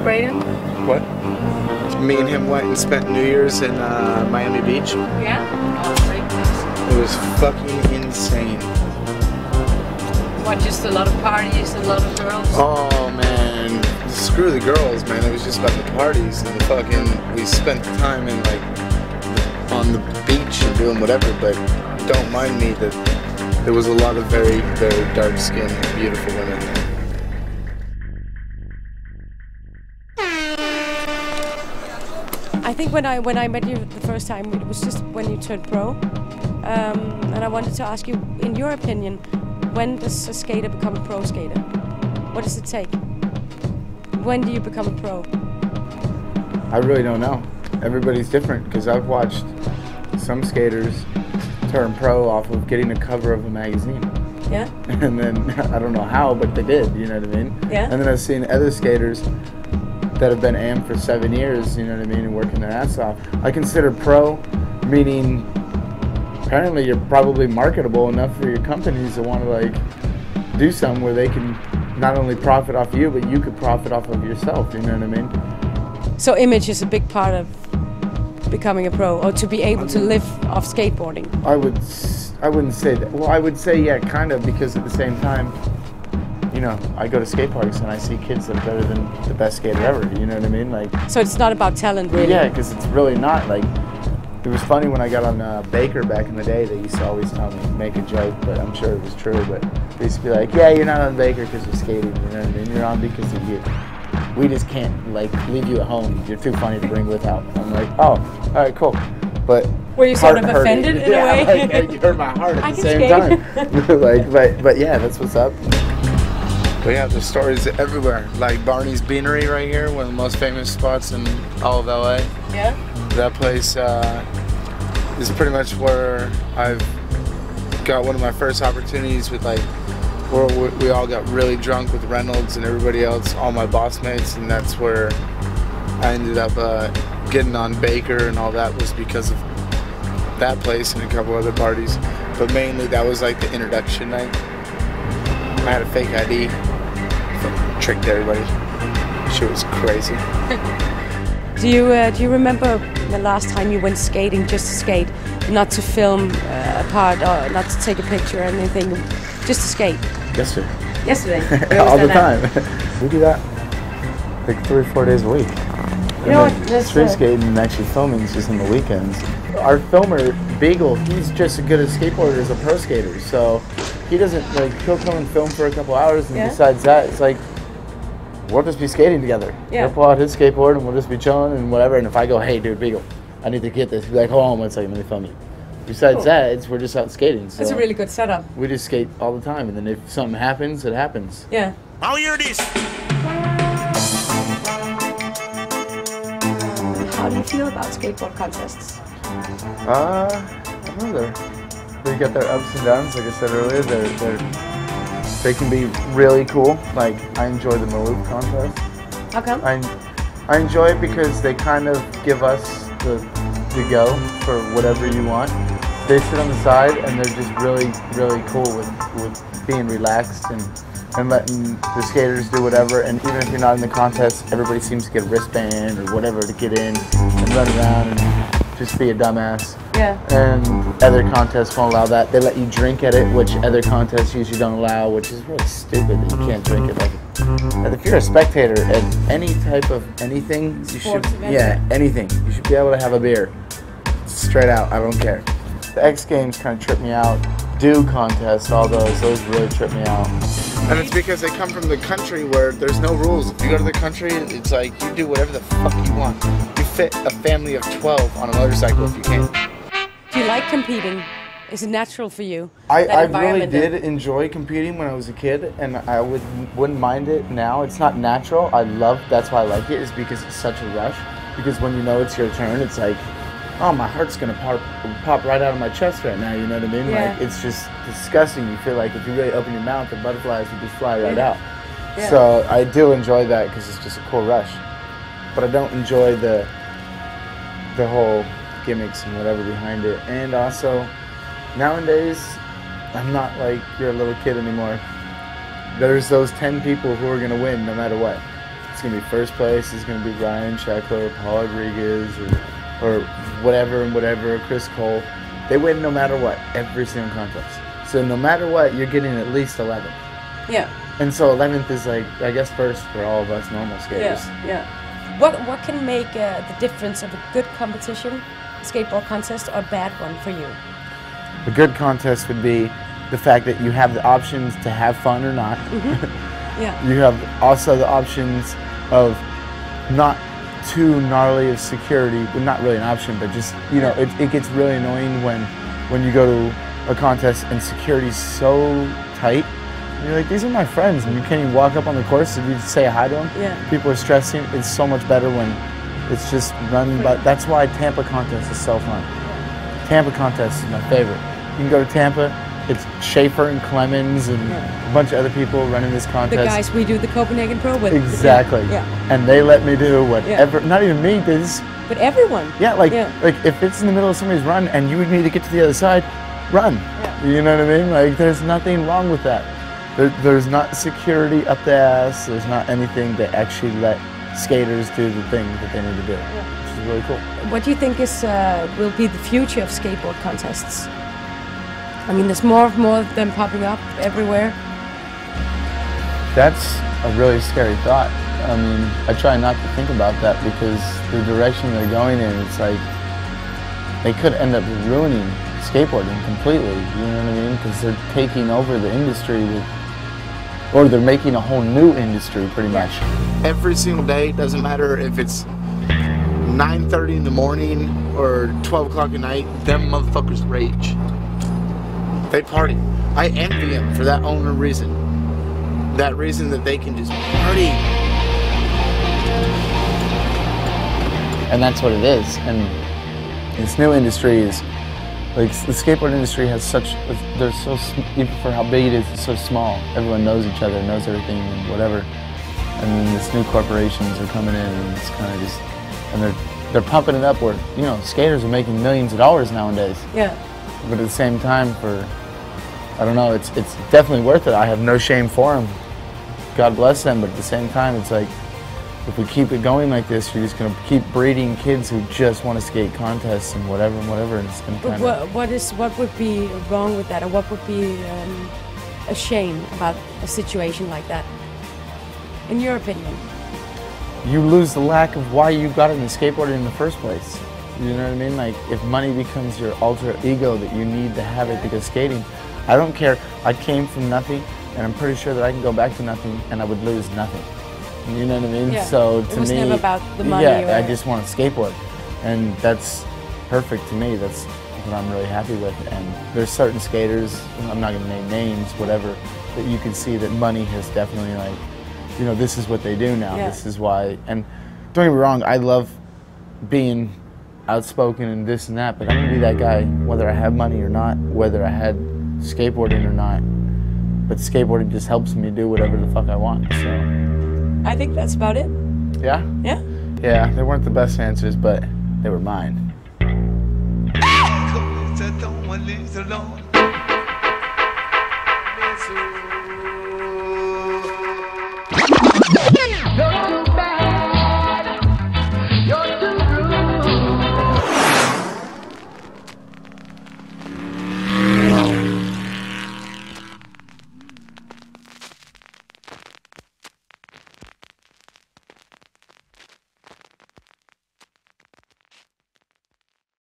Braydon? What? Me and him went and spent New Year's in Miami Beach. Yeah? Oh, great place. It was fucking insane. What, just a lot of parties, a lot of girls? Oh man, screw the girls, man. It was just about the parties and the fucking. We spent time in on the beach and doing whatever, but don't mind me that there was a lot of very, very dark-skinned, beautiful women there. I think when I met you the first time, it was just when you turned pro, and I wanted to ask you, in your opinion, when does a skater become a pro skater? What does it take? When do you become a pro? I really don't know. Everybody's different, because I've watched some skaters turn pro off of getting a cover of a magazine. Yeah. And then, I don't know how, but they did, you know what I mean? Yeah. And then I've seen other skaters that have been AM for 7 years, you know what I mean, and working their ass off. I consider pro, meaning apparently you're probably marketable enough for your companies to want to like do something where they can not only profit off you, but you could profit off of yourself, you know what I mean? So image is a big part of becoming a pro, or to be able to live off skateboarding? I wouldn't say that. Well, I would say yeah, kind of, because at the same time, you know, I go to skate parks and I see kids that are better than the best skater ever, you know what I mean? Like, so it's not about talent, really? Yeah, because it's really not. Like, it was funny when I got on Baker back in the day, they used to always tell me, make a joke, but I'm sure it was true, but they used to be like, yeah, you're not on Baker because you're skating, you know what I mean? You're on because of you. We just can't, like, leave you at home. You're too funny to bring with out. I'm like, oh, all right, cool. But were you sort of offended in a way? Like, you hurt my heart at the same time. Like, but yeah, that's what's up. But yeah, there's stories everywhere. Like Barney's Beanery right here, one of the most famous spots in all of LA. Yeah. That place is pretty much where I've got one of my first opportunities with, like, where we all got really drunk with Reynolds and everybody else, all my boss mates, and that's where I ended up getting on Baker, and all that was because of that place and a couple other parties. But mainly that was like the introduction night. I had a fake ID, tricked everybody. Shit was crazy. Do you remember the last time you went skating just to skate, not to film a part or not to take a picture or anything, just to skate? Yesterday. Yesterday? All the time. We do that like 3 or 4 days a week. You know what? Street skating and actually filming is just on the weekends. Our filmer, Beagle, he's just as good a skateboarder as a pro skater, so he doesn't, like, he'll come and film for a couple hours, and besides that, it's like, we'll just be skating together. Yeah. He'll pull out his skateboard and we'll just be chilling and whatever, and if I go, hey dude, Beagle, I need to get this, he'll be like, hold on 1 second, let me film you. Besides that, we're just out skating. So that's a really good setup. We just skate all the time, and then if something happens, it happens. Yeah. Now hear this. How do you feel about skateboard contests? I don't know, they got their ups and downs. Like I said earlier, they can be really cool. Like, I enjoy the Maloof contest. How come? I enjoy it because they kind of give us the go for whatever you want. They sit on the side and they're just really, really cool with being relaxed and letting the skaters do whatever. And even if you're not in the contest, everybody seems to get a wristband or whatever to get in and run around and just be a dumbass. Yeah. And other contests won't allow that. They let you drink at it, which other contests usually don't allow, which is really stupid that you can't drink it. Like, if you're a spectator at any type of anything, you should, anything, you should be able to have a beer. Straight out, I don't care. The X Games kind of trip me out. Do contests, all those really trip me out. And it's because they come from the country where there's no rules. If you go to the country, it's like you do whatever the fuck you want. You fit a family of 12 on a motorcycle if you can. Do you like competing? Is it natural for you? I really did enjoy competing when I was a kid, and I wouldn't mind it now. It's not natural. That's why I like it, is because it's such a rush. Because when you know it's your turn, it's like, oh, my heart's gonna pop right out of my chest right now, you know what I mean? Yeah. Like, it's just disgusting. You feel like if you really open your mouth, the butterflies would just fly right out. Yeah. So I do enjoy that because it's just a cool rush. But I don't enjoy the whole gimmicks and whatever behind it. And also, nowadays, I'm not like you're a little kid anymore. There's those 10 people who are gonna win no matter what. it's gonna be first place is gonna be Ryan Sheckler, Paul Rodriguez, or whatever and whatever, Chris Cole. They win no matter what, every single contest. So no matter what, you're getting at least 11th. Yeah. And so 11th is like, I guess, first for all of us normal skaters. Yeah. What can make the difference of a good competition, skateboard contest, or a bad one for you? A good contest would be the fact that you have the options to have fun or not. Yeah. You have also the options of not too gnarly of security. Well, not really an option, but just, you know, it gets really annoying when you go to a contest and security's so tight. And you're like, these are my friends, and you can't even walk up on the course and you just say hi to them. Yeah. People are stressing. It's so much better when it's just run. But that's why Tampa contest is so fun. Tampa contest is my favorite. You can go to Tampa. It's Schaefer and Clemens and a bunch of other people running this contest. The guys we do the Copenhagen Pro with. Exactly. Yeah. And they let me do whatever. Not even me, but everyone. Yeah, like if it's in the middle of somebody's run and you need to get to the other side, run. Yeah. You know what I mean? Like, there's nothing wrong with that. There's not security up the ass. There's not anything to actually let skaters do the thing that they need to do, which is really cool. What do you think is will be the future of skateboard contests? I mean, there's more of them popping up everywhere. That's a really scary thought. I mean, I try not to think about that because the direction they're going in, it's like they could end up ruining skateboarding completely, you know what I mean? Because they're taking over the industry, or they're making a whole new industry pretty much. Every single day, doesn't matter if it's 9:30 in the morning or 12 o'clock at night, them motherfuckers rage. They party. I envy them for that only reason. That reason that they can just party. And that's what it is. And this new industry is, like, the skateboard industry has such, they're so, even for how big it is, it's so small. Everyone knows each other, knows everything and whatever. And then these new corporations are coming in and it's kind of just, and they're pumping it up where, you know, skaters are making millions of dollars nowadays. Yeah. But at the same time, I don't know, it's definitely worth it. I have no shame for them. God bless them, but at the same time, it's like, if we keep it going like this, you're just going to keep breeding kids who just want to skate contests and whatever, and it's going to kind of... What would be wrong with that, or what would be a shame about a situation like that, in your opinion? You lose the lack of why you got into skateboarding in the first place. You know what I mean? Like, if money becomes your alter ego that you need to have it because skating, I don't care. I came from nothing, and I'm pretty sure that I can go back to nothing, and I would lose nothing. You know what I mean? Yeah. So to me, it was never about the money. Yeah, I just want to skateboard, and that's perfect to me. That's what I'm really happy with. And there's certain skaters, I'm not going to name names, whatever, that you can see that money has definitely, like, you know, this is what they do now. Yeah. This is why. And don't get me wrong, I love being outspoken and this and that, but I'm going to be that guy whether I have money or not, whether I had skateboarding or not. But skateboarding just helps me do whatever the fuck I want, so. I think that's about it. Yeah? Yeah? Yeah, they weren't the best answers, but they were mine.